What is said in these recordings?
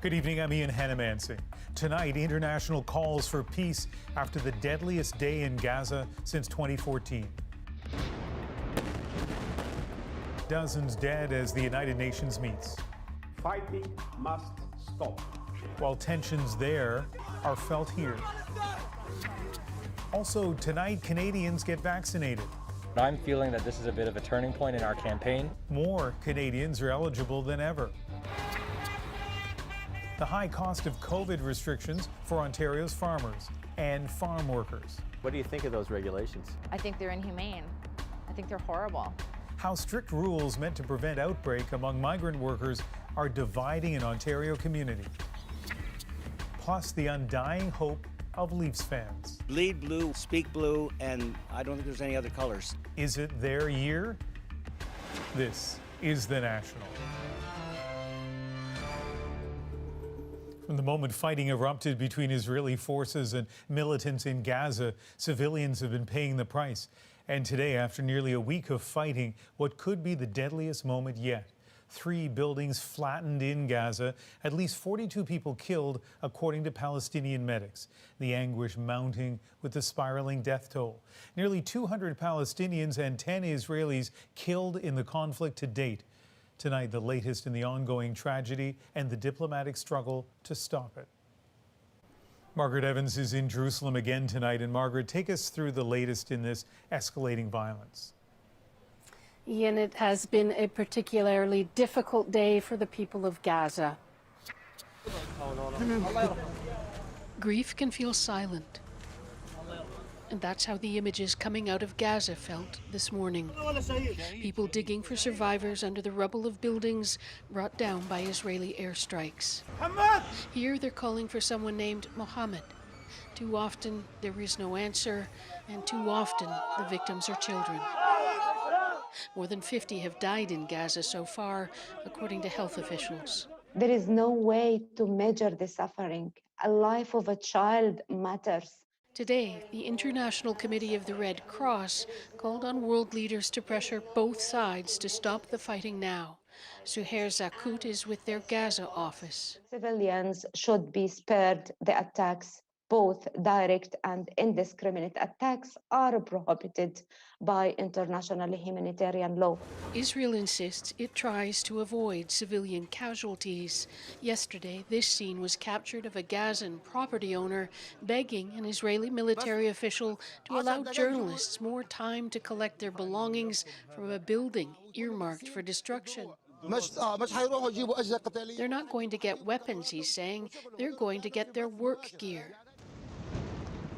Good evening, I'm Ian Hannamansing. Tonight, international calls for peace after the deadliest day in Gaza since 2014. Dozens dead as the United Nations meets. Fighting must stop. While tensions there are felt here. Also, tonight, Canadians get vaccinated. I'm feeling that this is a bit of a turning point in our campaign. More Canadians are eligible than ever. The high cost of COVID restrictions for Ontario's farmers and farm workers. What do you think of those regulations? I think they're inhumane. I think they're horrible. How strict rules meant to prevent outbreak among migrant workers are dividing an Ontario community. Plus, the undying hope of Leafs fans. Bleed blue, speak blue, and I don't think there's any other colors. Is it their year? This is The National. From the moment fighting erupted between Israeli forces and militants in Gaza, civilians have been paying the price. And today, after nearly a week of fighting, what could be the deadliest moment yet. 3 buildings flattened in Gaza, at least 42 people killed, according to Palestinian medics. The anguish mounting with the spiraling death toll. Nearly 200 Palestinians and 10 Israelis killed in the conflict to date. Tonight, the latest in the ongoing tragedy and the diplomatic struggle to stop it. Margaret Evans is in Jerusalem again tonight. And Margaret, take us through the latest in this escalating violence. Ian, it has been a particularly difficult day for the people of Gaza. Grief can feel silent. And that's how the images coming out of Gaza felt this morning. People digging for survivors under the rubble of buildings brought down by Israeli airstrikes. Here they're calling for someone named Mohammed. Too often there is no answer, and too often the victims are children. More than 50 have died in Gaza so far, according to health officials. There is no way to measure the suffering. A life of a child matters. Today, the International Committee of the Red Cross called on world leaders to pressure both sides to stop the fighting now. Suhair Zakut is with their Gaza office. Civilians should be spared the attacks. Both direct and indiscriminate attacks are prohibited by international humanitarian law. Israel insists it tries to avoid civilian casualties. Yesterday, this scene was captured of a Gazan property owner begging an Israeli military official to allow journalists more time to collect their belongings from a building earmarked for destruction. They're not going to get weapons, he's saying. They're going to get their work gear.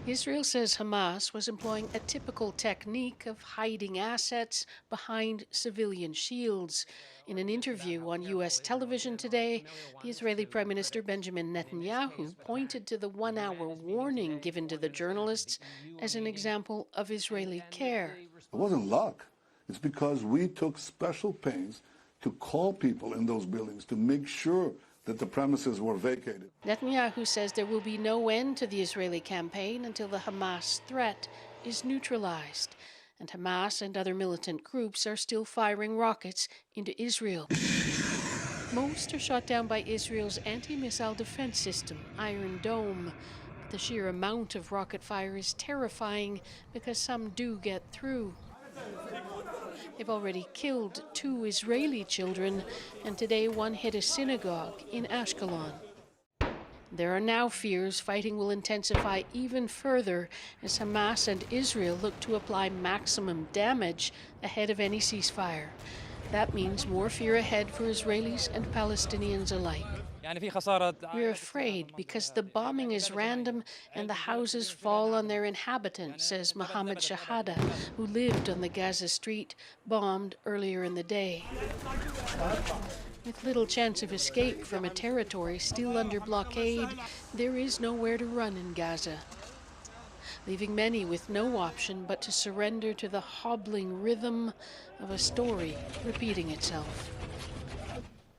Israel says Hamas was employing a typical technique of hiding assets behind civilian shields. In an interview on U.S. television today, the Israeli Prime Minister Benjamin Netanyahu pointed to the 1-hour warning given to the journalists as an example of Israeli care. It wasn't luck. It's because we took special pains to call people in those buildings to make sure that the premises were vacated. Netanyahu says there will be no end to the Israeli campaign until the Hamas threat is neutralized. And Hamas and other militant groups are still firing rockets into Israel. Most are shot down by Israel's anti-missile defense system, Iron Dome. But the sheer amount of rocket fire is terrifying because some do get through. They've already killed 2 Israeli children, and today one hit a synagogue in Ashkelon. There are now fears fighting will intensify even further as Hamas and Israel look to apply maximum damage ahead of any ceasefire. That means more fear ahead for Israelis and Palestinians alike. We're afraid because the bombing is random and the houses fall on their inhabitants, says Mohammed Shahada, who lived on the Gaza Street, bombed earlier in the day. With little chance of escape from a territory still under blockade, there is nowhere to run in Gaza, leaving many with no option but to surrender to the hobbling rhythm of a story repeating itself.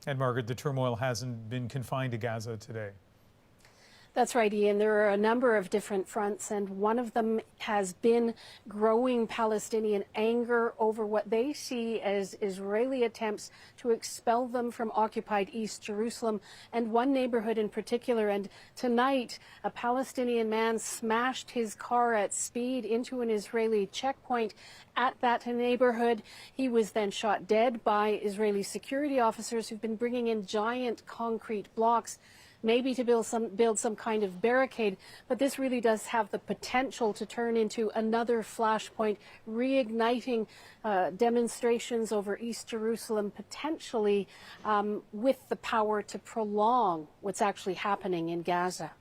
And Margaret, the turmoil hasn't been confined to Gaza today. That's right, Ian. There are a number of different fronts, and one of them has been growing Palestinian anger over what they see as Israeli attempts to expel them from occupied East Jerusalem, and one neighborhood in particular. And tonight, a Palestinian man smashed his car at speed into an Israeli checkpoint at that neighborhood. He was then shot dead by Israeli security officers who've been bringing in giant concrete blocks, maybe to build some kind of barricade, but this really does have the potential to turn into another flashpoint, reigniting demonstrations over East Jerusalem, potentially with the power to prolong what's actually happening in Gaza.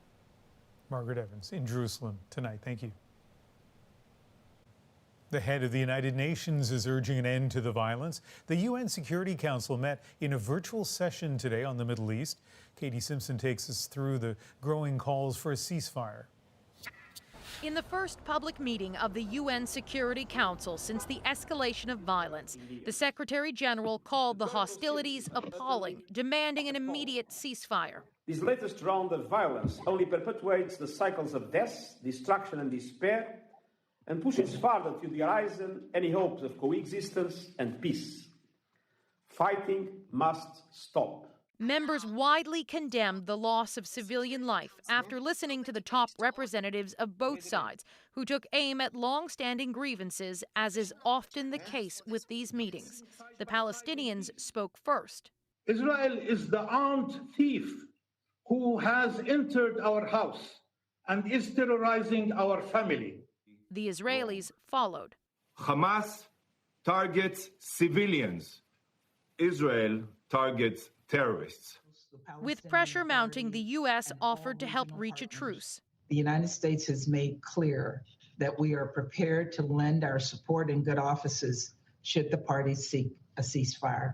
Margaret Evans in Jerusalem tonight. Thank you. The head of the United Nations is urging an end to the violence. The UN Security Council met in a virtual session today on the Middle East. Katie Simpson takes us through the growing calls for a ceasefire. In the first public meeting of the UN Security Council since the escalation of violence, the Secretary General called the hostilities appalling, demanding an immediate ceasefire. This latest round of violence only perpetuates the cycles of death, destruction and despair, and pushes farther to the horizon any hopes of coexistence and peace. Fighting must stop. Members widely condemned the loss of civilian life after listening to the top representatives of both sides, who took aim at long-standing grievances, as is often the case with these meetings. The Palestinians spoke first. Israel is the armed thief who has entered our house and is terrorizing our family. The Israelis followed. Hamas targets civilians. Israel targets terrorists. With pressure mounting, the U.S. offered to help reach a truce. The United States has made clear that we are prepared to lend our support and good offices should the parties seek a ceasefire.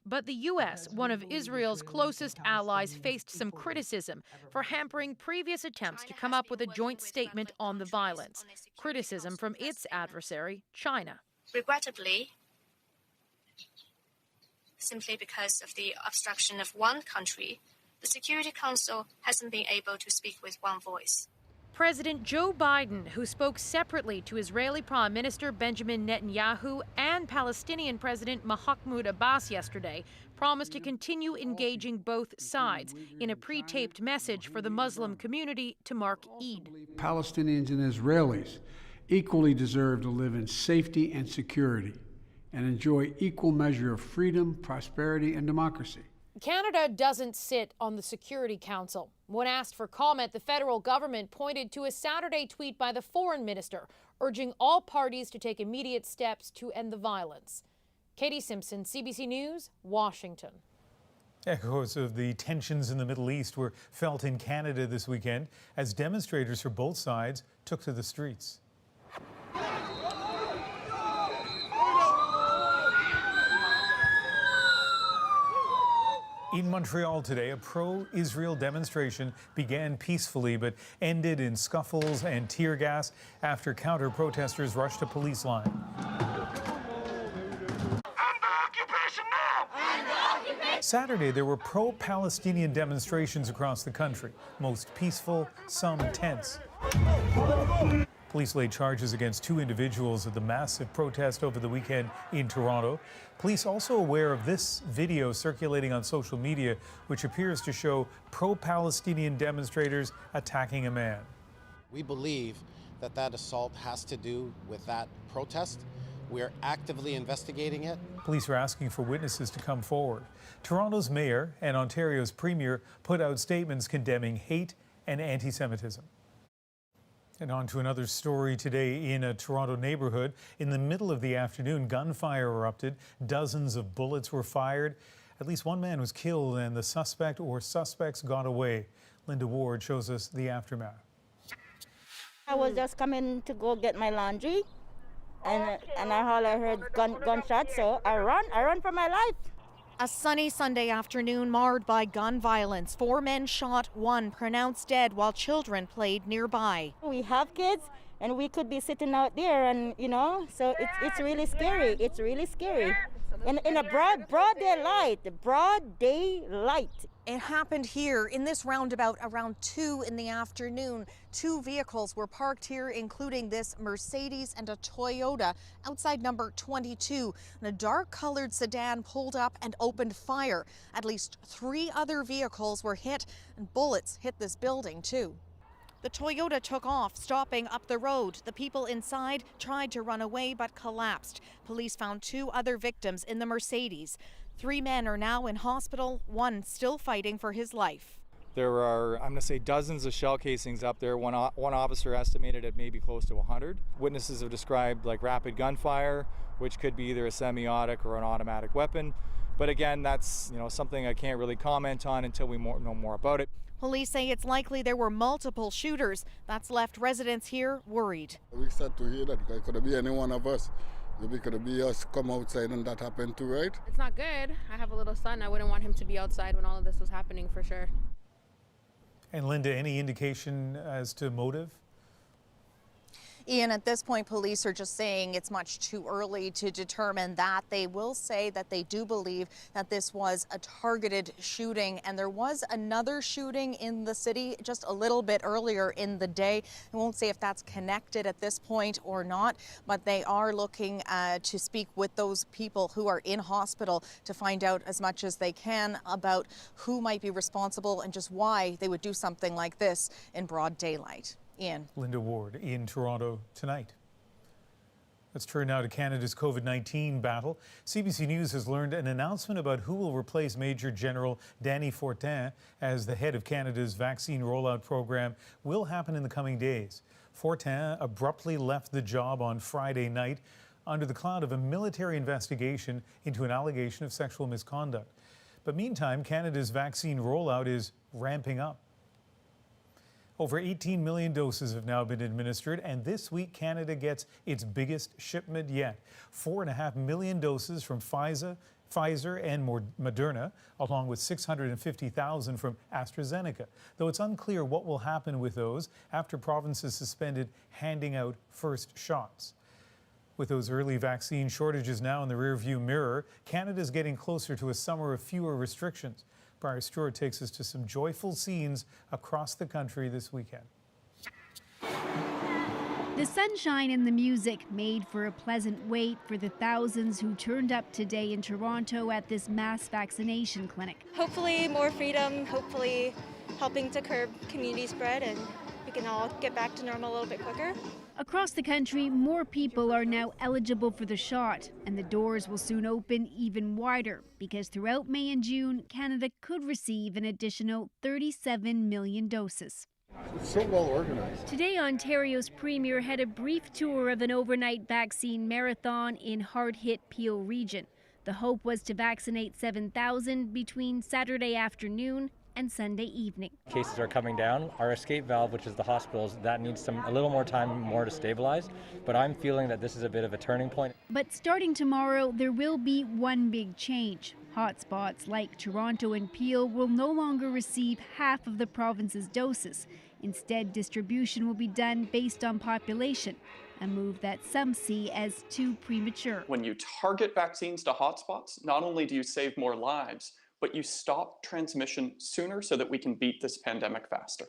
But the U.S., one of Israel's closest allies, faced some criticism for hampering previous attempts to come up with a joint statement on the violence. Criticism from its adversary, China. Regrettably, simply because of the obstruction of one country, the Security Council hasn't been able to speak with one voice. President Joe Biden, who spoke separately to Israeli Prime Minister Benjamin Netanyahu and Palestinian President Mahmoud Abbas yesterday, promised to continue engaging both sides in a pre-taped message for the Muslim community to mark Eid. Palestinians and Israelis equally deserve to live in safety and security and enjoy equal measure of freedom, prosperity, and democracy. Canada doesn't sit on the Security Council. When asked for comment, the federal government pointed to a Saturday tweet by the foreign minister, urging all parties to take immediate steps to end the violence. Katie Simpson, CBC News, Washington. Echoes of the tensions in the Middle East were felt in Canada this weekend as demonstrators for both sides took to the streets. In Montreal today, a pro-Israel demonstration began peacefully but ended in scuffles and tear gas after counter-protesters rushed a police line. Saturday, there were pro-Palestinian demonstrations across the country, most peaceful, some tense. Police laid charges against 2 individuals at the massive protest over the weekend in Toronto. Police also aware of this video circulating on social media, which appears to show pro-Palestinian demonstrators attacking a man. We believe that that assault has to do with that protest. We're actively investigating it. Police are asking for witnesses to come forward. Toronto's mayor and Ontario's premier put out statements condemning hate and anti-Semitism. And on to another story today in a Toronto neighborhood. In the middle of the afternoon, gunfire erupted. Dozens of bullets were fired. At least one man was killed and the suspect or suspects got away. Linda Ward shows us the aftermath. I was just coming to go get my laundry and I heard gunshots, so I run for my life. A sunny Sunday afternoon marred by gun violence. 4 men shot, 1 pronounced dead while children played nearby. We have kids and we could be sitting out there and, so it's really scary. It's really scary. In a broad daylight. It happened here in this roundabout around 2 in the afternoon. 2 vehicles were parked here, including this Mercedes and a Toyota outside number 22. And a dark-colored sedan pulled up and opened fire. At least 3 other vehicles were hit, and bullets hit this building, too. The Toyota took off, stopping up the road. The people inside tried to run away but collapsed. Police found 2 other victims in the Mercedes. 3 men are now in hospital, 1 still fighting for his life. There are, I'm going to say, dozens of shell casings up there. One officer estimated at maybe close to 100. Witnesses have described like rapid gunfire, which could be either a semi-automatic or an automatic weapon. But again, that's something I can't really comment on until we know more about it. Police say it's likely there were multiple shooters. That's left residents here worried. We start to hear that it could be any one of us. It could be us come outside and that happened too, right? It's not good. I have a little son. I wouldn't want him to be outside when all of this was happening, for sure. And Linda, any indication as to motive? Ian, at this point, police are just saying it's much too early to determine that. They will say that they do believe that this was a targeted shooting, and there was another shooting in the city just a little bit earlier in the day. I won't say if that's connected at this point or not, but they are looking to speak with those people who are in hospital to find out as much as they can about who might be responsible and just why they would do something like this in broad daylight. Ian. Linda Ward in Toronto tonight. Let's turn now to Canada's COVID-19 battle. CBC News has learned an announcement about who will replace Major General Danny Fortin as the head of Canada's vaccine rollout program will happen in the coming days. Fortin abruptly left the job on Friday night under the cloud of a military investigation into an allegation of sexual misconduct. But meantime, Canada's vaccine rollout is ramping up. Over 18 million doses have now been administered, and this week Canada gets its biggest shipment yet. 4.5 million doses from Pfizer and Moderna, along with 650,000 from AstraZeneca, though it's unclear what will happen with those after provinces suspended handing out first shots. With those early vaccine shortages now in the rearview mirror, Canada's getting closer to a summer of fewer restrictions. Briar Stewart takes us to some joyful scenes across the country this weekend. The sunshine and the music made for a pleasant wait for the thousands who turned up today in Toronto at this mass vaccination clinic. Hopefully more freedom, hopefully helping to curb community spread, and we can all get back to normal a little bit quicker. Across the country, more people are now eligible for the shot, and the doors will soon open even wider because throughout May and June, Canada could receive an additional 37 million doses. It's so well organized. Today, Ontario's Premier had a brief tour of an overnight vaccine marathon in hard-hit Peel region. The hope was to vaccinate 7,000 between Saturday afternoon and Sunday evening. Cases are coming down. Our escape valve, which is the hospitals, that needs a little more time more to stabilize. But I'm feeling that this is a bit of a turning point. But starting tomorrow, there will be one big change. Hotspots like Toronto and Peel will no longer receive half of the province's doses. Instead, distribution will be done based on population, a move that some see as too premature. When you target vaccines to hotspots, not only do you save more lives, but you stop transmission sooner so that we can beat this pandemic faster.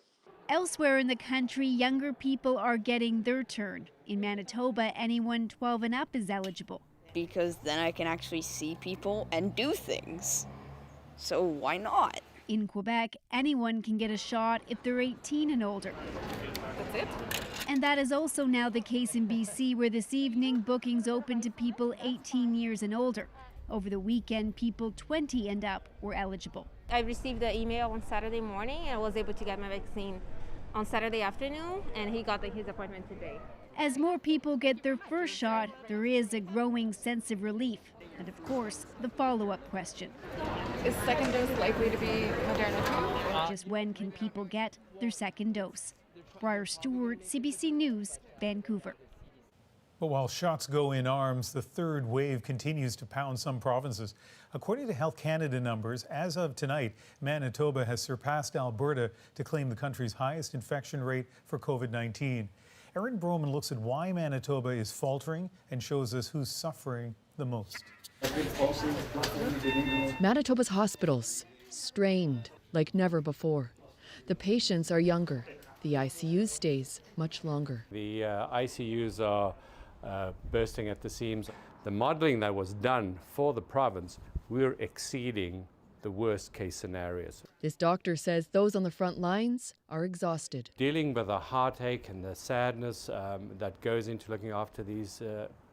Elsewhere in the country, younger people are getting their turn. In Manitoba, anyone 12 and up is eligible. Because then I can actually see people and do things. So why not? In Quebec, anyone can get a shot if they're 18 and older. That's it? And that is also now the case in BC, where this evening bookings open to people 18 years and older. Over the weekend, people 20 and up were eligible. I received the email on Saturday morning and I was able to get my vaccine on Saturday afternoon, and he got his appointment today. As more people get their first shot, there is a growing sense of relief. And of course, the follow-up question. Is second dose likely to be Moderna? Just when can people get their second dose? Briar Stewart, CBC News, Vancouver. But while shots go in arms, the third wave continues to pound some provinces. According to Health Canada numbers, as of tonight, Manitoba has surpassed Alberta to claim the country's highest infection rate for COVID-19. Erin Broman looks at why Manitoba is faltering and shows us who's suffering the most. Manitoba's hospitals, strained like never before. The patients are younger. The ICU stays much longer. The ICUs are bursting at the seams. The modeling that was done for the province, we're exceeding the worst case scenarios. This doctor says those on the front lines are exhausted. Dealing with the heartache and the sadness that goes into looking after these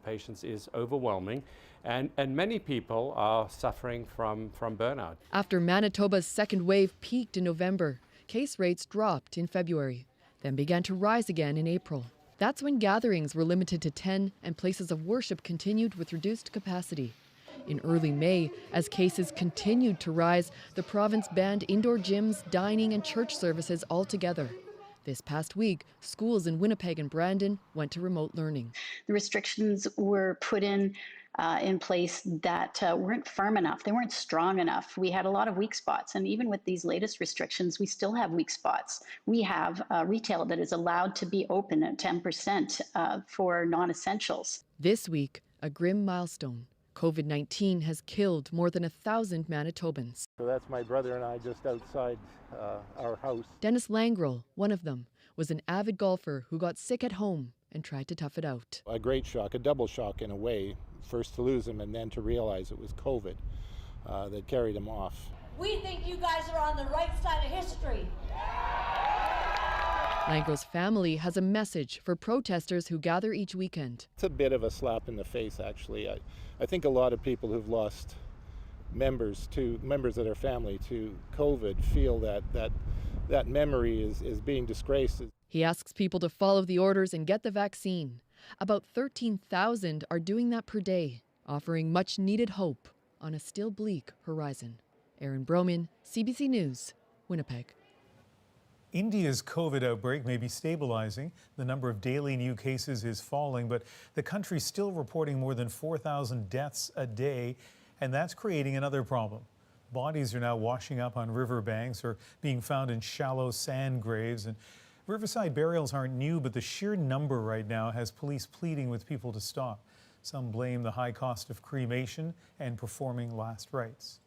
patients is overwhelming, and many people are suffering from burnout. After Manitoba's second wave peaked in November, case rates dropped in February, then began to rise again in April. That's when gatherings were limited to 10 and places of worship continued with reduced capacity. In early May, as cases continued to rise, the province banned indoor gyms, dining, and church services altogether. This past week, schools in Winnipeg and Brandon went to remote learning. The restrictions were put in place that weren't firm enough. They weren't strong enough. We had a lot of weak spots. And even with these latest restrictions, we still have weak spots. We have retail that is allowed to be open at 10% for non-essentials. This week, a grim milestone. COVID-19 has killed more than 1,000 Manitobans. So that's my brother and I just outside our house. Dennis Langrel, one of them, was an avid golfer who got sick at home and tried to tough it out. A great shock, a double shock in a way. First to lose him and then to realize it was COVID that carried him off. We think you guys are on the right side of history. Langrel's family has a message for protesters who gather each weekend. It's a bit of a slap in the face, actually. I think a lot of people who've lost members of their family to COVID feel that memory is being disgraced. He asks people to follow the orders and get the vaccine. About 13,000 are doing that per day, offering much needed hope on a still bleak horizon. Aaron Broman, CBC News, Winnipeg. India's COVID outbreak may be stabilizing. The number of daily new cases is falling, but the country's still reporting more than 4,000 deaths a day, and that's creating another problem. Bodies are now washing up on riverbanks or being found in shallow sand graves. And riverside burials aren't new, but the sheer number right now has police pleading with people to stop. Some blame the high cost of cremation and performing last rites.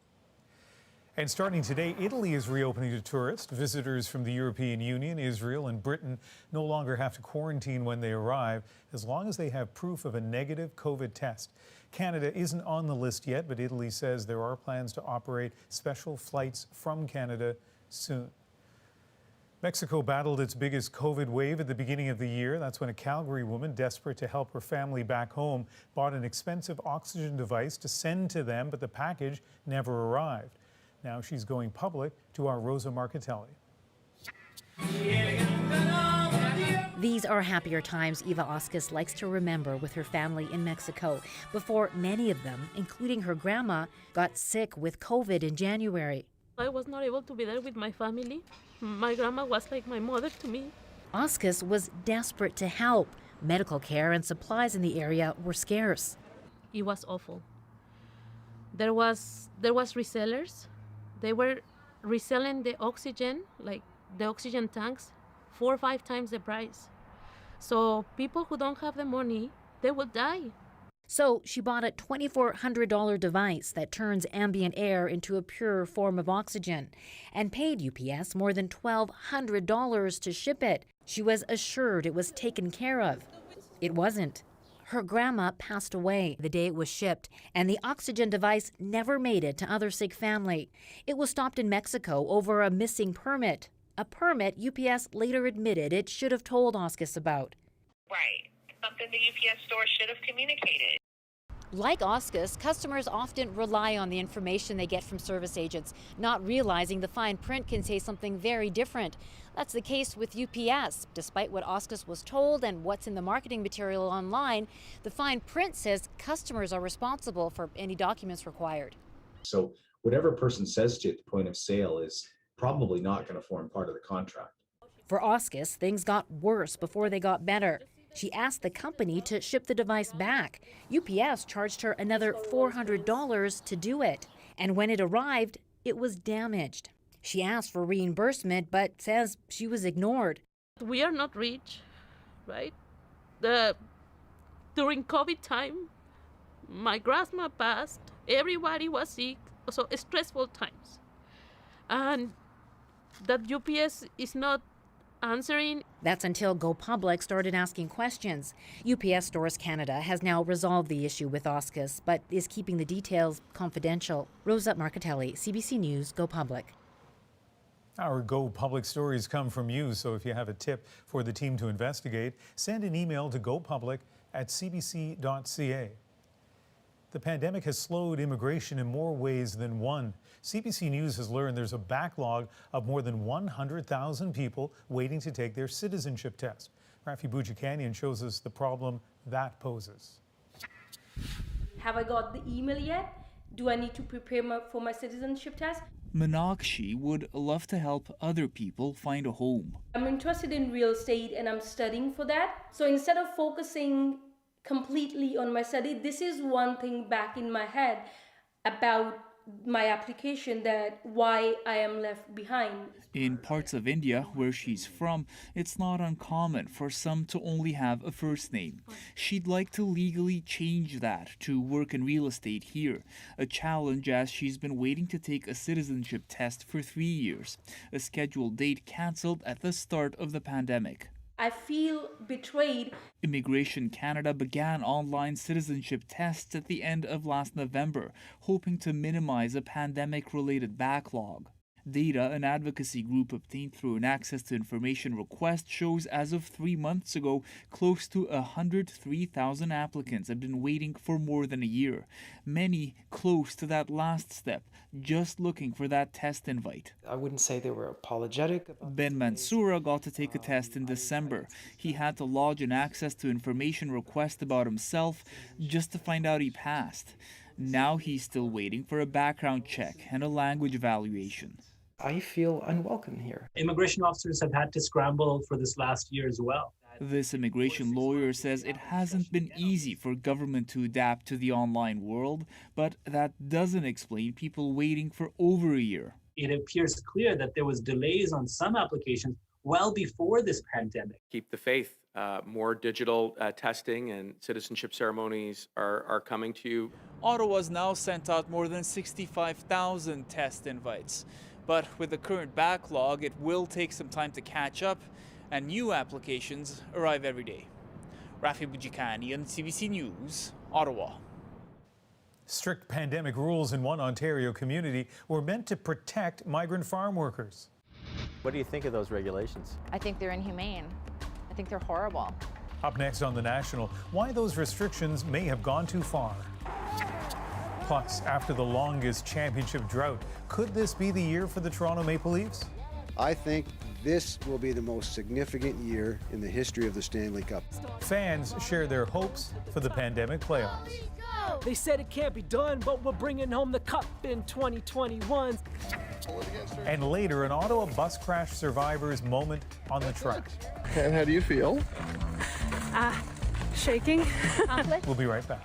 And starting today, Italy is reopening to tourists. Visitors from the European Union, Israel, and Britain no longer have to quarantine when they arrive, as long as they have proof of a negative COVID test. Canada isn't on the list yet, but Italy says there are plans to operate special flights from Canada soon. Mexico battled its biggest COVID wave at the beginning of the year. That's when a Calgary woman, desperate to help her family back home, bought an expensive oxygen device to send to them, but the package never arrived. Now she's going public to our Rosa Marcatelli. These are happier times Eva Oscus likes to remember with her family in Mexico before many of them, including her grandma, got sick with COVID in January. I was not able to be there with my family. My grandma was like my mother to me. Oscus was desperate to help. Medical care and supplies in the area were scarce. It was awful. There was resellers. They were reselling the oxygen, like the oxygen tanks, 4 or 5 times the price. So people who don't have the money, they will die. So she bought a $2,400 device that turns ambient air into a pure form of oxygen and paid UPS more than $1,200 to ship it. She was assured it was taken care of. It wasn't. Her grandma passed away the day it was shipped, and the oxygen device never made it to other sick family. It was stopped in Mexico over a missing permit, a permit UPS later admitted it should have told Oscus about. Right. Something the UPS store should have communicated. Like Oscus, customers often rely on the information they get from service agents, not realizing the fine print can say something very different. That's the case with UPS. Despite what Oscus was told and what's in the marketing material online, the fine print says customers are responsible for any documents required. So whatever a person says to you at the point of sale is probably not going to form part of the contract. For Oscus, things got worse before they got better. She asked the company to ship the device back. UPS charged her another $400 to do it. And when it arrived, it was damaged. She asked for reimbursement, but says she was ignored. We are not rich, right? During COVID time, My grandma passed. Everybody was sick. So stressful times. And that UPS is not answering. That's until Go Public started asking questions. UPS Stores Canada has now resolved the issue with OSCUS, but is keeping the details confidential. Rosa Marcatelli, CBC News, Go Public. Our Go Public stories come from you, so if you have a tip for the team to investigate, send an email to gopublic@cbc.ca. The pandemic has slowed immigration in more ways than one. CBC News has learned there's a backlog of more than 100,000 people waiting to take their citizenship test. Rafi Boudjikanian shows us the problem that poses. Have I got the email yet? Do I need to prepare for my citizenship test? Meenakshi would love to help other people find a home. I'm interested in real estate and I'm studying for that. So instead of focusing completely on my study, this is one thing back in my head about my application, that why I am left behind. In parts of India where she's from, it's not uncommon for some to only have a first name. She'd like to legally change that to work in real estate here, a challenge as she's been waiting to take a citizenship test for 3 years, a scheduled date cancelled at the start of the pandemic. I feel betrayed. Immigration Canada began online citizenship tests at the end of last November, hoping to minimize a pandemic-related backlog. Data an advocacy group obtained through an access to information request shows as of 3 months ago, close to 103,000 applicants have been waiting for more than a year. Many close to that last step, just looking for that test invite. I wouldn't say they were apologetic. Ben Mansoura got to take a test in December. He had to lodge an access to information request about himself just to find out he passed. Now he's still waiting for a background check and a language evaluation. I feel unwelcome here. Immigration officers have had to scramble for this last year as well. This immigration lawyer says it hasn't been easy for government to adapt to the online world, but that doesn't explain people waiting for over a year. It appears clear that there was delays on some applications well before this pandemic. Keep the faith. More digital testing and citizenship ceremonies are coming to you. Ottawa's now sent out more than 65,000 test invites. But with the current backlog, it will take some time to catch up, and new applications arrive every day. Rafi Boudjikanian, CBC News, Ottawa. Strict pandemic rules in one Ontario community were meant to protect migrant farm workers. What do you think of those regulations? I think they're inhumane. I think they're horrible. Up next on The National, why those restrictions may have gone too far. Plus, after the longest championship drought, could this be the year for the Toronto Maple Leafs? I think this will be the most significant year in the history of the Stanley Cup. Fans share their hopes for the pandemic playoffs. They said it can't be done, but we're bringing home the cup in 2021. And later, an Ottawa bus crash survivor's moment on the track. And how do you feel? Shaking. We'll be right back.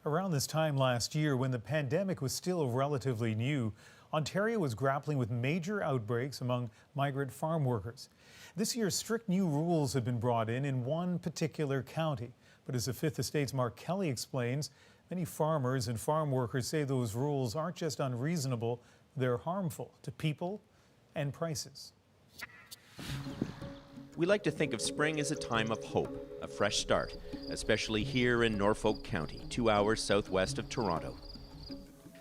Around this time last year, when the pandemic was still relatively new, Ontario was grappling with major outbreaks among migrant farm workers. This year, strict new rules have been brought in one particular county. But as the Fifth Estate's Mark Kelly explains, many farmers and farm workers say those rules aren't just unreasonable, they're harmful to people and prices. We like to think of spring as a time of hope, a fresh start, especially here in Norfolk County, 2 hours southwest of Toronto.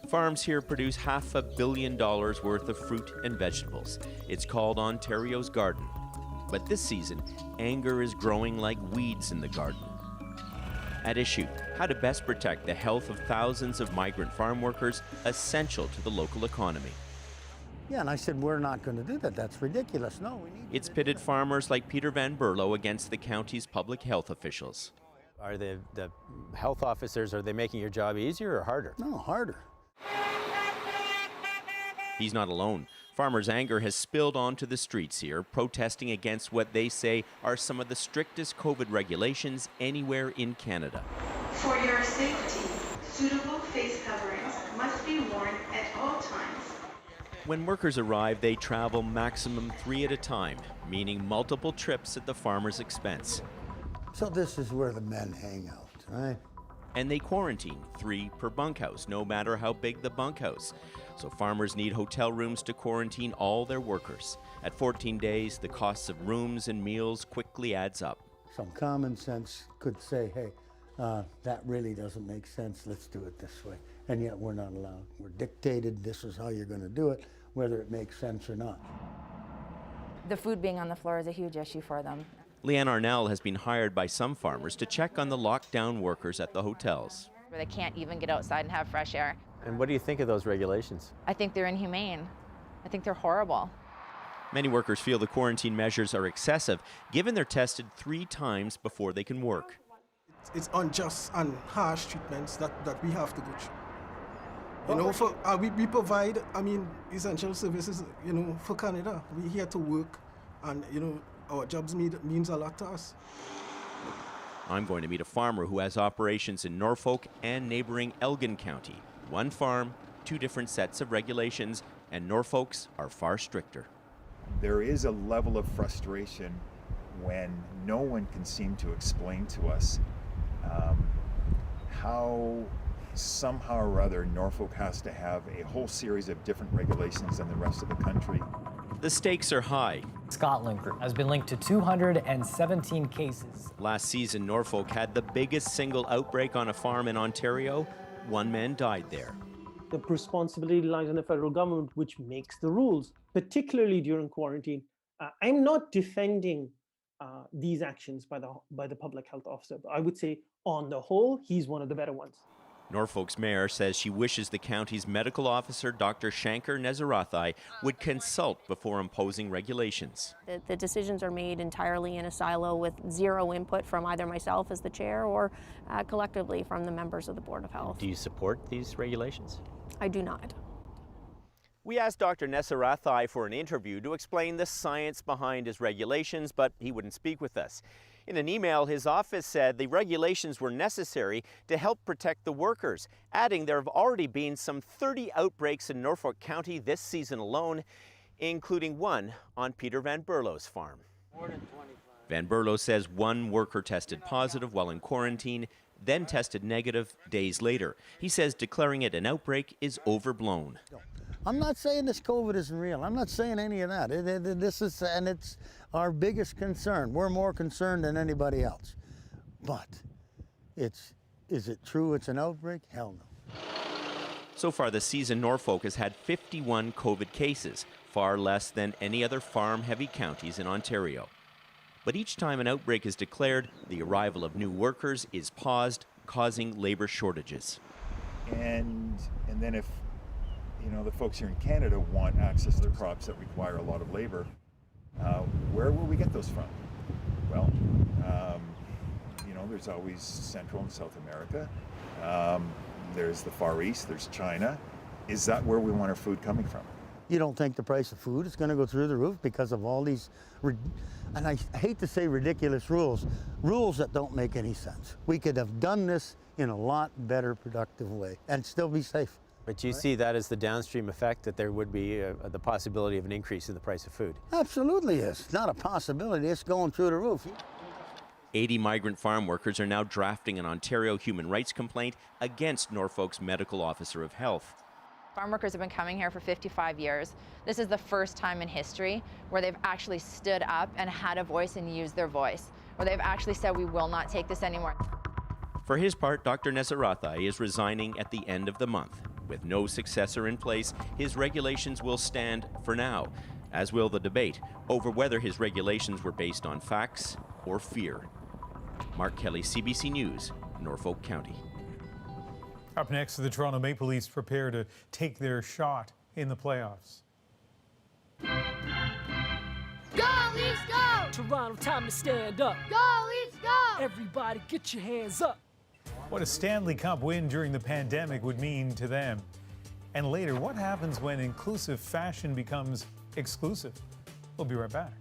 Farms here produce $500 million worth of fruit and vegetables. It's called Ontario's Garden. But this season, anger is growing like weeds in the garden. At issue, how to best protect the health of thousands of migrant farm workers, essential to the local economy. Yeah, and I said, we're not going to do that. That's ridiculous. No, we need. It's pitted farmers like Peter Van Berlo against the county's public health officials. Are the health officers, are they making your job easier or harder? No, harder. He's not alone. Farmers' anger has spilled onto the streets here, protesting against what they say are some of the strictest COVID regulations anywhere in Canada. For your safety, suitable face coverings must be worn at all times. When workers arrive, they travel maximum 3 at a time, meaning multiple trips at the farmer's expense. So this is where the men hang out, right? And they quarantine 3 per bunkhouse, no matter how big the bunkhouse. So farmers need hotel rooms to quarantine all their workers. At 14 days, the costs of rooms and meals quickly adds up. Some common sense could say, hey, that really doesn't make sense, let's do it this way. And yet we're not allowed. We're dictated, this is how you're going to do it, whether it makes sense or not. The food being on the floor is a huge issue for them. Leanne Arnell has been hired by some farmers to check on the lockdown workers at the hotels. Where they can't even get outside and have fresh air. And what do you think of those regulations? I think they're inhumane. I think they're horrible. Many workers feel the quarantine measures are excessive, given they're tested 3 times before they can work. It's unjust and harsh treatments that we have to go through. You know, we provide, essential services, for Canada. We're here to work, and, our jobs means a lot to us. I'm going to meet a farmer who has operations in Norfolk and neighboring Elgin County. 1 farm, 2 different sets of regulations, and Norfolk's are far stricter. There is a level of frustration when no one can seem to explain to us how somehow or other Norfolk has to have a whole series of different regulations than the rest of the country. The stakes are high. Scotland Group has been linked to 217 cases. Last season, Norfolk had the biggest single outbreak on a farm in Ontario. 1 man died there. The responsibility lies on the federal government, which makes the rules, particularly during quarantine. I'm not defending these actions by the public health officer. I would say, on the whole, he's one of the better ones. Norfolk's mayor says she wishes the county's medical officer, Dr. Shankar Nezarathai, would consult before imposing regulations. The decisions are made entirely in a silo with zero input from either myself as the chair or collectively from the members of the Board of Health. Do you support these regulations? I do not. We asked Dr. Nezarathai for an interview to explain the science behind his regulations, but he wouldn't speak with us. In an email, his office said the regulations were necessary to help protect the workers, adding there have already been some 30 outbreaks in Norfolk County this season alone, including 1 on Peter Van Berlo's farm. Van Berlo says 1 worker tested positive while in quarantine, then tested negative days later. He says declaring it an outbreak is overblown. I'm not saying this COVID isn't real. I'm not saying any of that. It's our biggest concern. We're more concerned than anybody else. But is it true it's an outbreak? Hell no. So far this season, Norfolk has had 51 COVID cases, far less than any other farm-heavy counties in Ontario. But each time an outbreak is declared, the arrival of new workers is paused, causing labor shortages. And then if the folks here in Canada want access to crops that require a lot of labor, where will we get those from? Well, there's always Central and South America. There's the Far East, there's China. Is that where we want our food coming from? You don't think the price of food is going to go through the roof because of all these, and I hate to say ridiculous rules that don't make any sense. We could have done this in a lot better, productive way and still be safe. But you see that as the downstream effect, that there would be the possibility of an increase in the price of food? Absolutely is. It's not a possibility. It's going through the roof. 80 migrant farm workers are now drafting an Ontario human rights complaint against Norfolk's medical officer of health. Farm workers have been coming here for 55 years. This is the first time in history where they've actually stood up and had a voice and used their voice, where they've actually said, we will not take this anymore. For his part, Dr. Nesarathai is resigning at the end of the month. With no successor in place, his regulations will stand for now, as will the debate over whether his regulations were based on facts or fear. Mark Kelly, CBC News, Norfolk County. Up next, the Toronto Maple Leafs prepare to take their shot in the playoffs. Go, Leafs, go! Toronto, time to stand up. Go, Leafs, go! Everybody get your hands up. What a Stanley Cup win during the pandemic would mean to them. And later, what happens when inclusive fashion becomes exclusive? We'll be right back.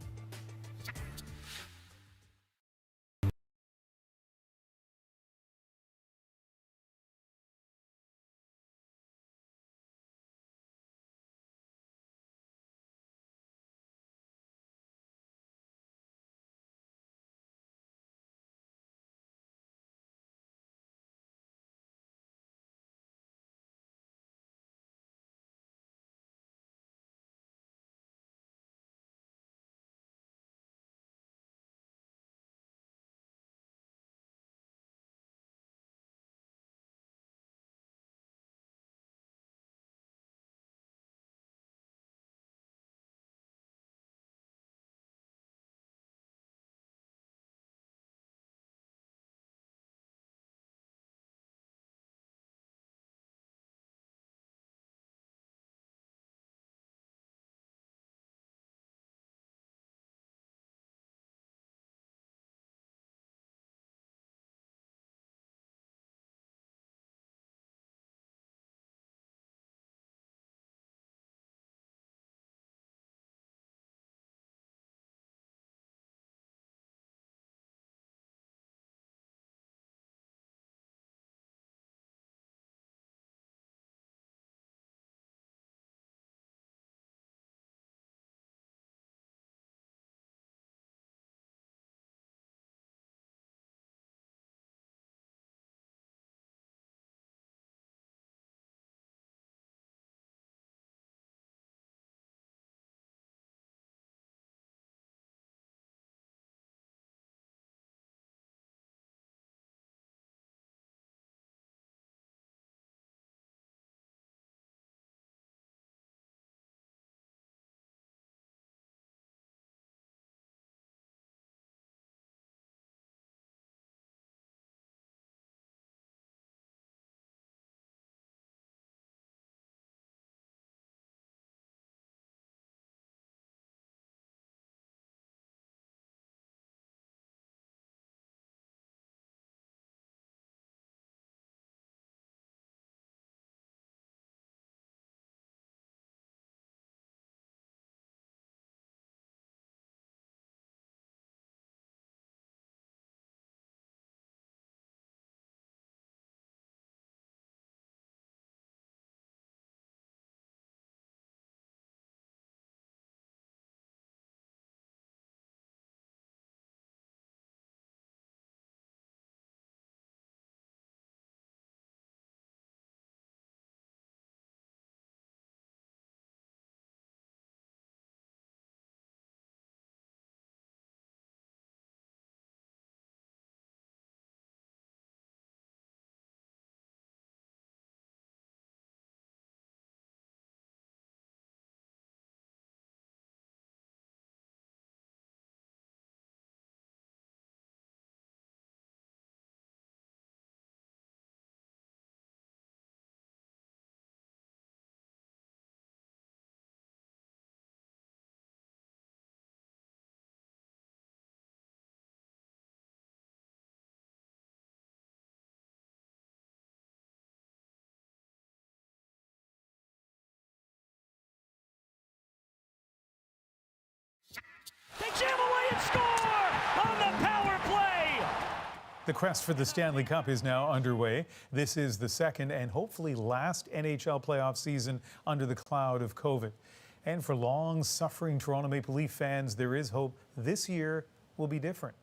score on the power play. The quest for the Stanley Cup is now underway. This is the second and hopefully last NHL playoff season under the cloud of COVID. And for long-suffering Toronto Maple Leaf fans, there is hope this year will be different.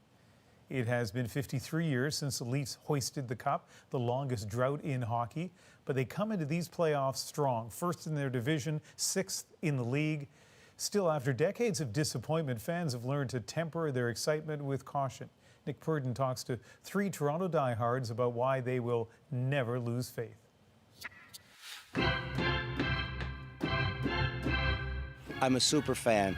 It has been 53 years since the Leafs hoisted the cup, the longest drought in hockey. But they come into these playoffs strong, first in their division, sixth in the league. Still, after decades of disappointment, fans have learned to temper their excitement with caution. Nick Purdon talks to three Toronto diehards about why they will never lose faith. I'm a super fan.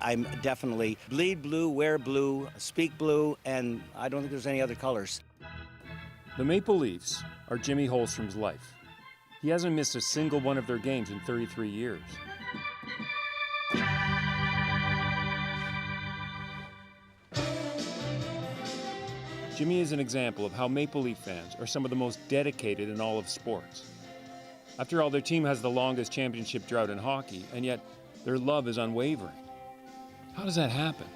I'm definitely bleed blue, wear blue, speak blue, and I don't think there's any other colors. The Maple Leafs are Jimmy Holmstrom's life. He hasn't missed a single one of their games in 33 years. Jimmy is an example of how Maple Leaf fans are some of the most dedicated in all of sports. After all, their team has the longest championship drought in hockey, and yet their love is unwavering. How does that happen?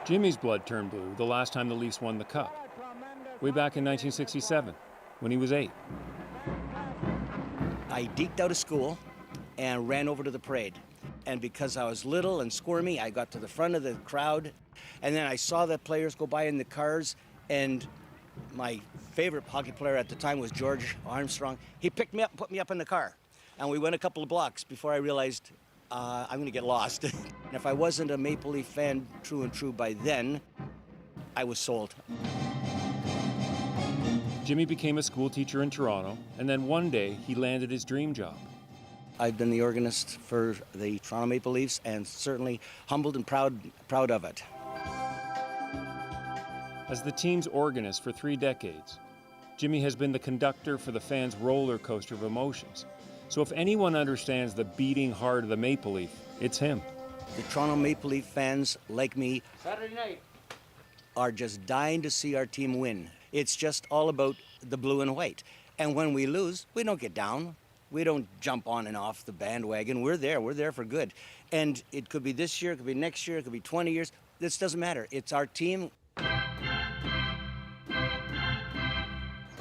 Jimmy's blood turned blue the last time the Leafs won the Cup, way back in 1967, when he was 8. I deked out of school and ran over to the parade. And because I was little and squirmy, I got to the front of the crowd. And then I saw the players go by in the cars, and my favorite hockey player at the time was George Armstrong. He picked me up and put me up in the car. And we went a couple of blocks before I realized I'm going to get lost. And if I wasn't a Maple Leaf fan true and true by then, I was sold. Jimmy became a school teacher in Toronto, and then one day he landed his dream job. I've been the organist for the Toronto Maple Leafs and certainly humbled and proud of it. As the team's organist for 3 decades, Jimmy has been the conductor for the fans' roller coaster of emotions. So if anyone understands the beating heart of the Maple Leaf, it's him. The Toronto Maple Leaf fans, like me, Saturday night, are just dying to see our team win. It's just all about the blue and white. And when we lose, we don't get down. We don't jump on and off the bandwagon. We're there for good. And it could be this year, it could be next year, it could be 20 years. This doesn't matter. It's our team.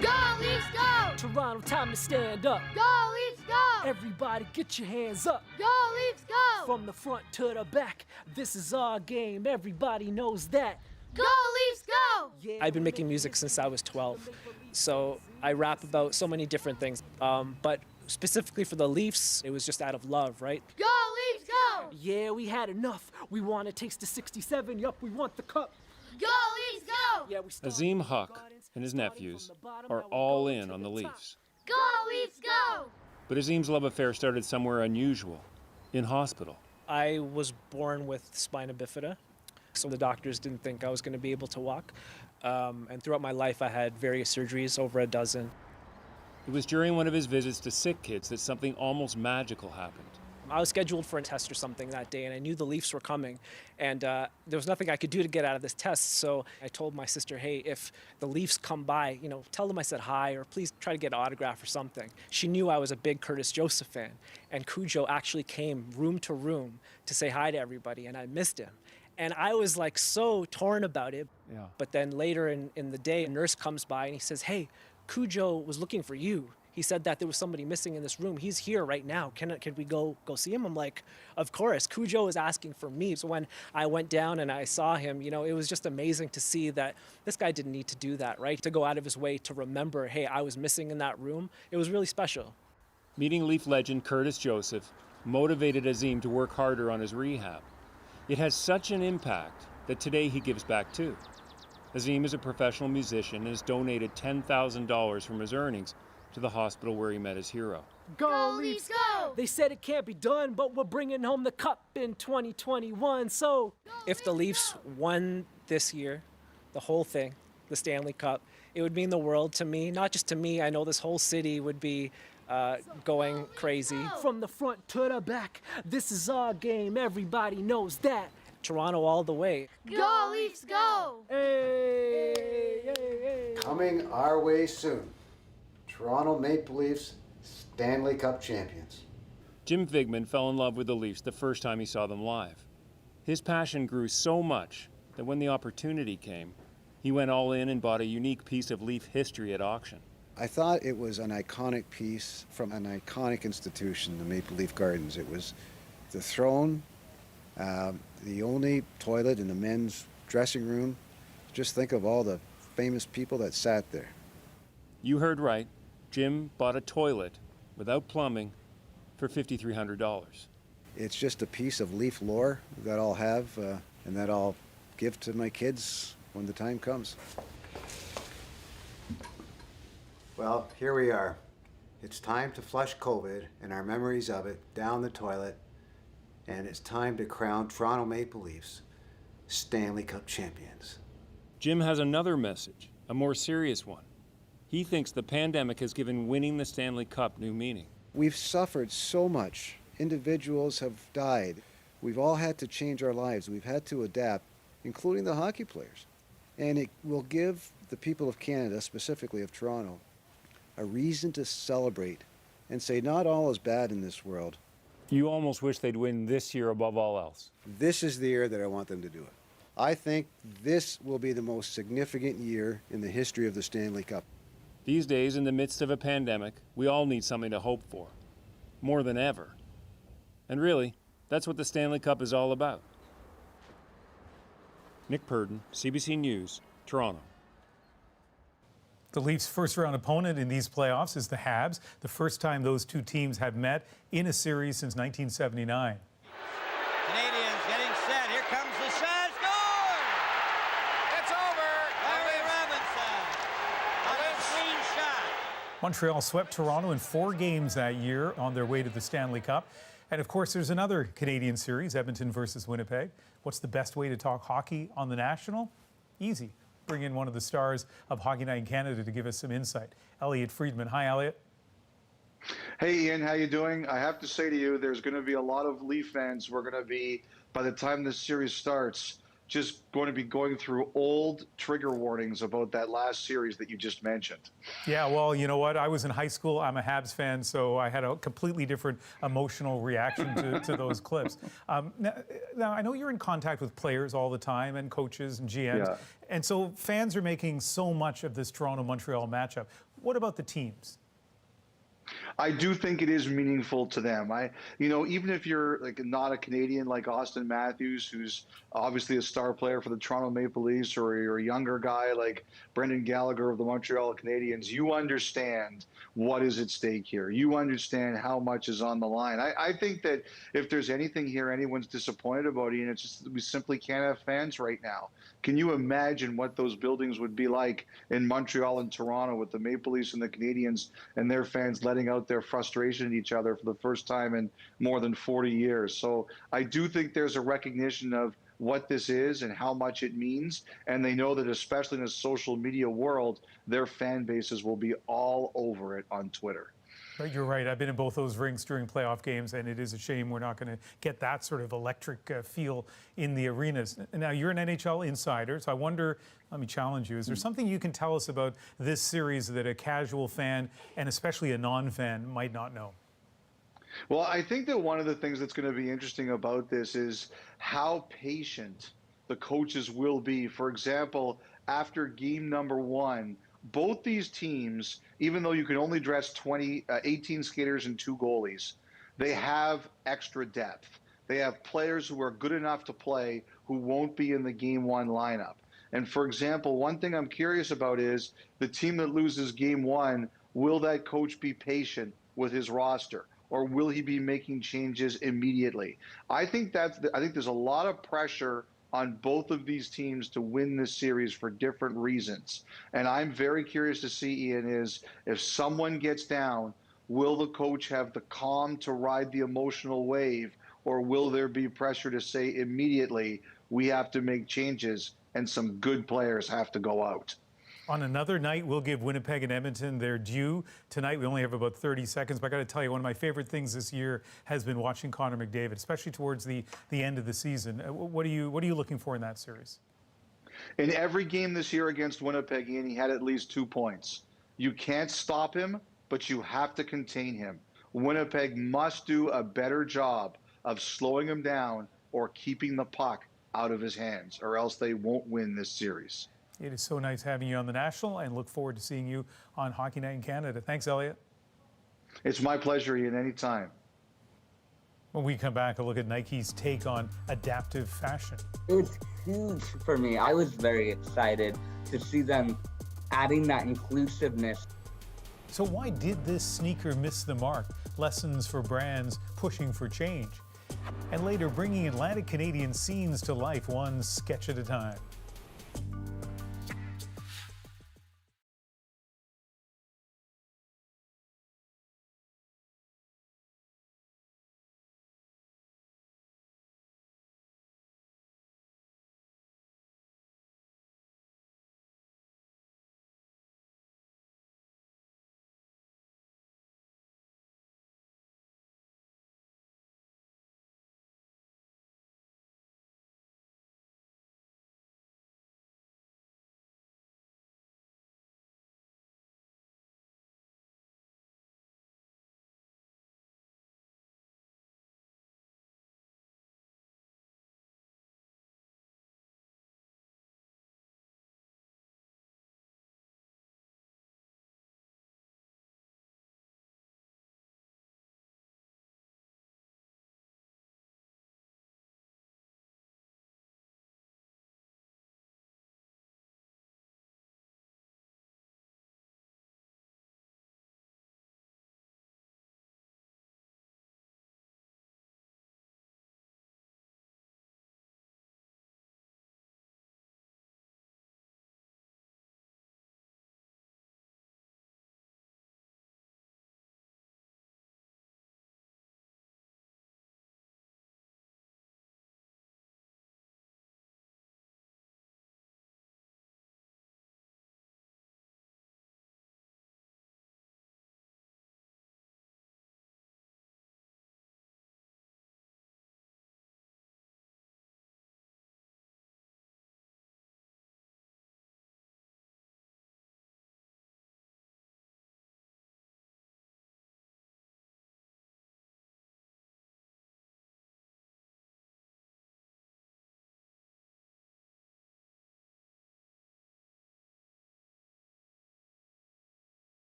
go Leafs go! Toronto, time to stand up. Go Leafs go! Everybody get your hands up. Go Leafs go! From the front to the back, this is our game. Everybody knows that. Go Leafs go! I've been making music since I was 12, so I rap about so many different things, but specifically for the Leafs, it was just out of love, right? Go Leafs go! Yeah, we had enough. We want to taste the 67. Yup, we want the cup. Go Leafs go! Yeah, Azim Huck and his nephews are all in on the Leafs. Go Leafs go! But Azim's love affair started somewhere unusual, in hospital. I was born with spina bifida, so the doctors didn't think I was going to be able to walk. And throughout my life, I had various surgeries, over a dozen. It was during one of his visits to sick kids that something almost magical happened. I was scheduled for a test or something that day, and I knew the Leafs were coming, and there was nothing I could do to get out of this test, so I told my sister, hey, if the Leafs come by, tell them I said hi, or please try to get an autograph or something. She knew I was a big Curtis Joseph fan, and Cujo actually came room to room to say hi to everybody, and I missed him. And I was like so torn about it. Yeah. But then later in the day, a nurse comes by and he says, hey, Cujo was looking for you. He said that there was somebody missing in this room. He's here right now. Can we go see him? I'm like, of course. Cujo is asking for me. So when I went down and I saw him, it was just amazing to see that this guy didn't need to do that, right? To go out of his way to remember, hey, I was missing in that room. It was really special. Meeting Leaf legend Curtis Joseph motivated Azim to work harder on his rehab. It has such an impact that today he gives back too. Azim is a professional musician and has donated $10,000 from his earnings to the hospital where he met his hero. Go Leafs go! They said it can't be done, but we're bringing home the cup in 2021, so... If the Leafs won this year, the whole thing, the Stanley Cup, it would mean the world to me. Not just to me, I know this whole city would be going crazy. From the front to the back, this is our game. Everybody knows that. Toronto all the way. Go Leafs go! Hey, hey, hey. Coming our way soon. Toronto Maple Leafs, Stanley Cup champions. Jim Vigman fell in love with the Leafs the first time he saw them live. His passion grew so much that when the opportunity came, he went all in and bought a unique piece of Leaf history at auction. I thought it was an iconic piece from an iconic institution, the Maple Leaf Gardens. It was the throne, the only toilet in the men's dressing room. Just think of all the famous people that sat there. You heard right. Jim bought a toilet without plumbing for $5,300. It's just a piece of Leaf lore that I'll have and that I'll give to my kids when the time comes. Well, here we are. It's time to flush COVID and our memories of it down the toilet, and it's time to crown Toronto Maple Leafs Stanley Cup champions. Jim has another message, a more serious one. He thinks the pandemic has given winning the Stanley Cup new meaning. We've suffered so much. Individuals have died. We've all had to change our lives. We've had to adapt, including the hockey players. And it will give the people of Canada, specifically of Toronto, a reason to celebrate and say not all is bad in this world. You almost wish they'd win this year above all else. This is the year that I want them to do it. I think this will be the most significant year in the history of the Stanley Cup. These days, in the midst of a pandemic, we all need something to hope for, more than ever. And really, that's what the Stanley Cup is all about. Nick Purdon, CBC News, Toronto. The Leafs' first-round opponent in these playoffs is the Habs, the first time those two teams have met in a series since 1979. Canadians getting set. Here comes the shot. Score! It's over. Larry Robinson. A clean shot. Montreal swept Toronto in 4 games that year on their way to the Stanley Cup. And of course, there's another Canadian series, Edmonton versus Winnipeg. What's the best way to talk hockey on the National? Easy. Bring in one of the stars of Hockey Night in Canada to give us some insight. Elliot Friedman. Hi, Elliot. Hey, Ian, how you doing? I have to say to you, there's going to be a lot of Leaf fans who are going to be, by the time this series starts, just going to be going through old trigger warnings about that last series that you just mentioned. Yeah, well, you know what? I was in high school. I'm a Habs fan, so I had a completely different emotional reaction to those clips. Now, I know you're in contact with players all the time and coaches and GMs. Yeah. And so fans are making so much of this Toronto-Montreal matchup. What about the teams? I do think it is meaningful to them. Even if you're like not a Canadian like Austin Matthews, who's obviously a star player for the Toronto Maple Leafs, or you're a younger guy like Brendan Gallagher of the Montreal Canadiens, you understand what is at stake here. You understand how much is on the line. I think that if there's anything here anyone's disappointed about, Ian, it's just that we simply can't have fans right now. Can you imagine what those buildings would be like in Montreal and Toronto with the Maple Leafs and the Canadiens and their fans letting out their frustration at each other for the first time in more than 40 years? So I do think there's a recognition of what this is and how much it means, and they know that especially in a social media world, their fan bases will be all over it on Twitter. You're right. I've been in both those rinks during playoff games, and it is a shame we're not going to get that sort of electric feel in the arenas. Now, you're an NHL insider, so I wonder, let me challenge you, is there something you can tell us about this series that a casual fan and especially a non-fan might not know? Well, I think that one of the things that's going to be interesting about this is how patient the coaches will be. For example, after game number 1, both these teams, even though you can only dress 18 skaters and 2 goalies, they have extra depth. They have players who are good enough to play who won't be in the game 1 lineup. And for example, one thing I'm curious about is the team that loses game 1, will that coach be patient with his roster? Or will he be making changes immediately? I think there's a lot of pressure on both of these teams to win this series for different reasons. And I'm very curious to see, Ian, is if someone gets down, will the coach have the calm to ride the emotional wave, or will there be pressure to say immediately, we have to make changes and some good players have to go out? On another night, we'll give Winnipeg and Edmonton their due. Tonight, we only have about 30 seconds, but I got to tell you, one of my favorite things this year has been watching Connor McDavid, especially towards the end of the season. What are you looking for in that series? In every game this year against Winnipeg, Ian, he had at least 2 points. You can't stop him, but you have to contain him. Winnipeg must do a better job of slowing him down or keeping the puck out of his hands, or else they won't win this series. It is so nice having you on the National, and look forward to seeing you on Hockey Night in Canada. Thanks, Elliot. It's my pleasure, Ian, anytime. When we come back, a look at Nike's take on adaptive fashion. It was huge for me. I was very excited to see them adding that inclusiveness. So why did this sneaker miss the mark? Lessons for brands pushing for change. And later, bringing Atlantic Canadian scenes to life, one sketch at a time.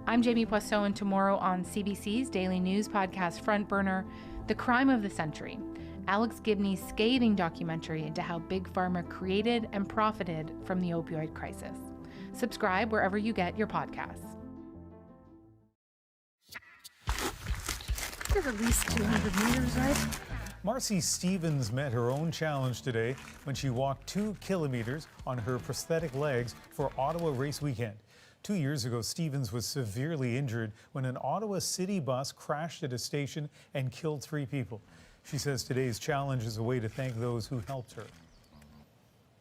I'm Jamie Poisson, and tomorrow on CBC's daily news podcast Front Burner, The Crime of the Century, Alex Gibney's scathing documentary into how Big Pharma created and profited from the opioid crisis. Subscribe wherever you get your podcasts. There's at least 200 meters, right? Marcy Stevens met her own challenge today when she walked 2 kilometers on her prosthetic legs for Ottawa race weekend. 2 years ago, Stevens was severely injured when an Ottawa city bus crashed at a station and killed 3 people. She says today's challenge is a way to thank those who helped her.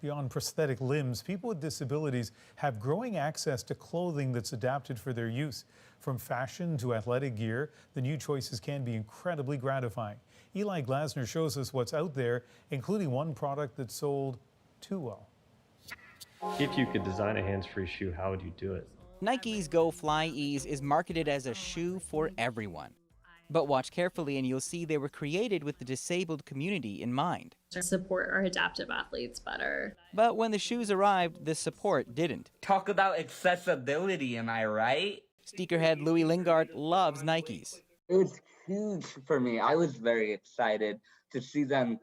Beyond prosthetic limbs, people with disabilities have growing access to clothing that's adapted for their use. From fashion to athletic gear, the new choices can be incredibly gratifying. Eli Glasner shows us what's out there, including one product that sold too well. If you could design a hands-free shoe, how would you do it? Nike's Go Fly Ease is marketed as a shoe for everyone. But watch carefully and you'll see they were created with the disabled community in mind. To support our adaptive athletes better. But when the shoes arrived, the support didn't. Talk about accessibility, am I right? Sneakerhead Louis Lingard loves Nikes. It was huge for me. I was very excited to see them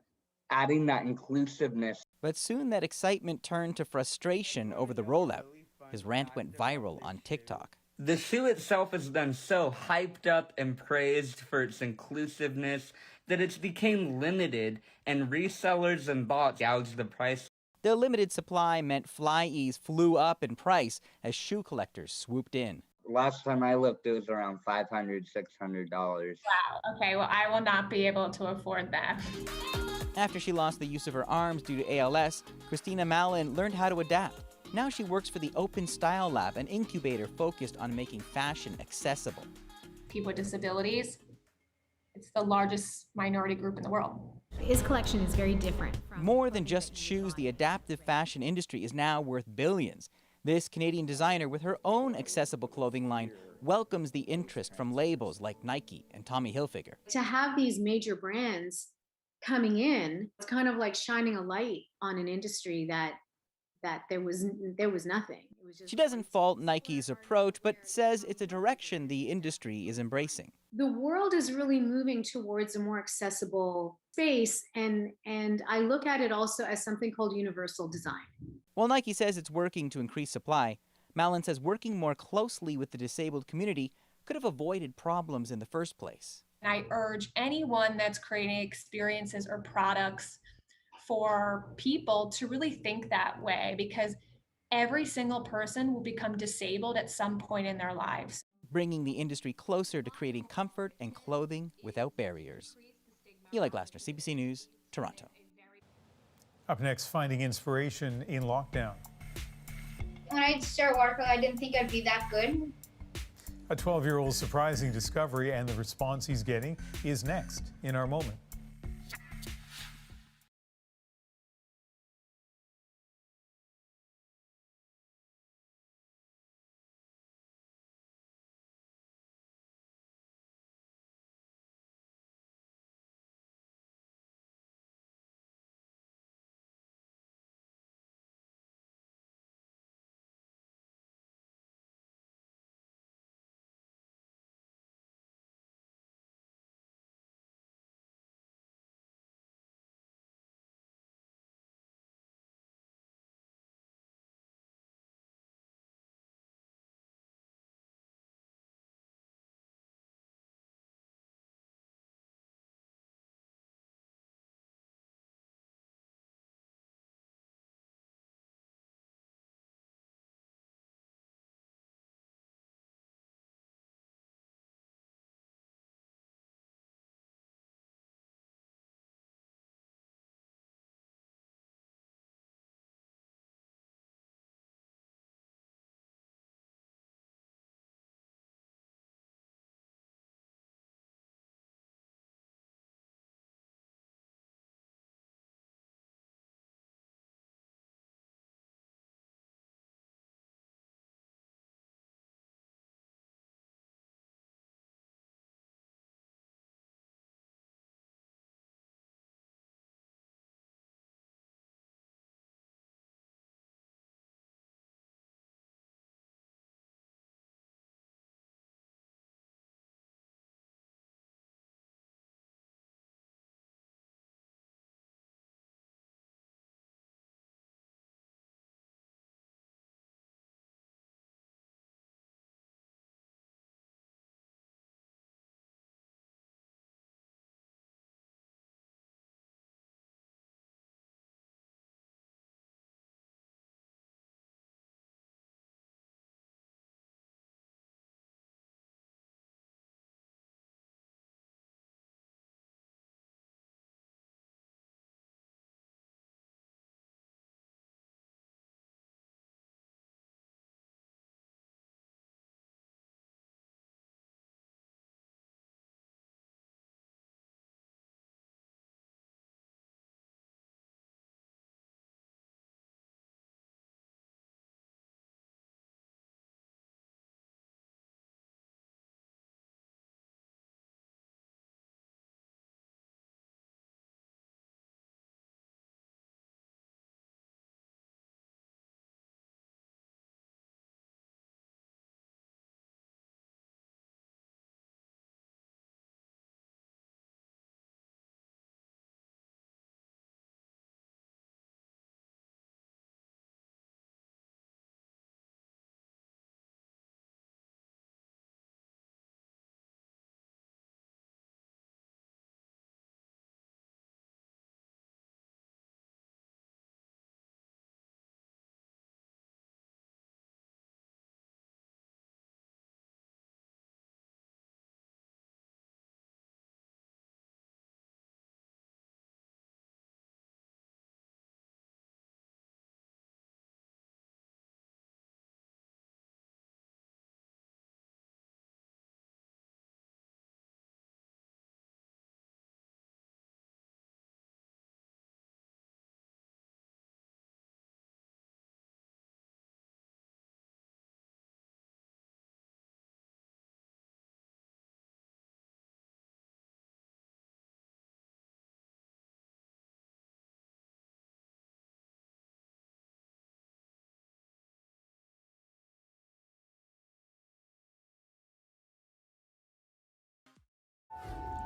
adding that inclusiveness. But soon that excitement turned to frustration over the rollout. His rant went viral on TikTok. The shoe itself has been so hyped up and praised for its inclusiveness that it's became limited and resellers and bots gouged the price. The limited supply meant Fly Ease flew up in price as shoe collectors swooped in. Last time I looked, it was around $500, $600. Wow, okay, well, I will not be able to afford that. After she lost the use of her arms due to ALS, Christina Mallon learned how to adapt. Now she works for the Open Style Lab, an incubator focused on making fashion accessible. People with disabilities, it's the largest minority group in the world. His collection is very different. More than just shoes, the adaptive fashion industry is now worth billions. This Canadian designer with her own accessible clothing line welcomes the interest from labels like Nike and Tommy Hilfiger. To have these major brands coming in, it's kind of like shining a light on an industry that there was nothing. It was just she doesn't fault Nike's approach, but says it's a direction the industry is embracing. The world is really moving towards a more accessible space, and I look at it also as something called universal design. While Nike says it's working to increase supply, Mallon says working more closely with the disabled community could have avoided problems in the first place. I urge anyone that's creating experiences or products for people to really think that way, because every single person will become disabled at some point in their lives. Bringing the industry closer to creating comfort and clothing without barriers. Eli Glasner, CBC News, Toronto. Up next, finding inspiration in lockdown. When I started watercolor, I didn't think I'd be that good. A 12-year-old's surprising discovery and the response he's getting is next in our moment.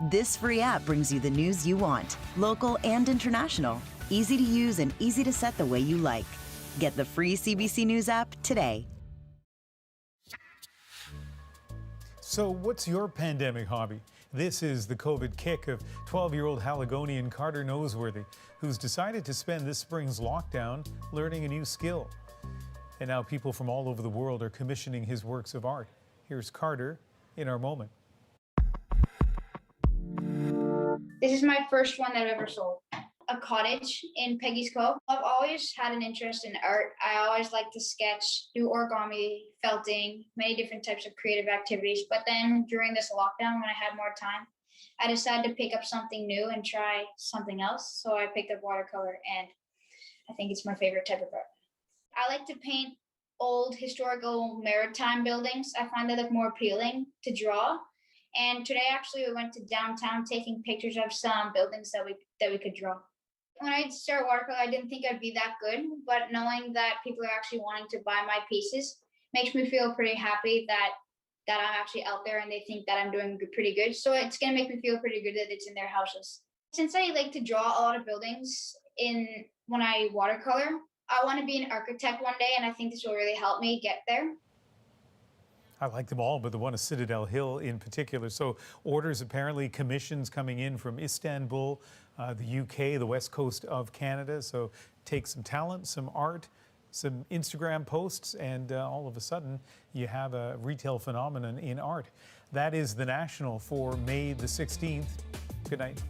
This free app brings you the news you want, local and international. Easy to use and easy to set the way you like. Get the free CBC News app today. So what's your pandemic hobby? This is the COVID kick of 12-year-old Haligonian Carter Noseworthy, who's decided to spend this spring's lockdown learning a new skill. And now people from all over the world are commissioning his works of art. Here's Carter in our moment. This is my first one that I've ever sold. A cottage in Peggy's Cove. I've always had an interest in art. I always like to sketch, do origami, felting, many different types of creative activities. But then during this lockdown, when I had more time, I decided to pick up something new and try something else. So I picked up watercolor, and I think it's my favorite type of art. I like to paint old historical maritime buildings. I find they look more appealing to draw. And today, actually, we went to downtown taking pictures of some buildings that we could draw. When I started watercolor, I didn't think I'd be that good, but knowing that people are actually wanting to buy my pieces makes me feel pretty happy that I'm actually out there and they think that I'm doing pretty good. So it's gonna make me feel pretty good that it's in their houses. Since I like to draw a lot of buildings when I watercolor, I want to be an architect one day, and I think this will really help me get there. I like them all, but the one at Citadel Hill in particular. So orders, apparently commissions coming in from Istanbul, the UK, the west coast of Canada. So take some talent, some art, some Instagram posts, and all of a sudden you have a retail phenomenon in art. That is The National for May the 16th. Good night.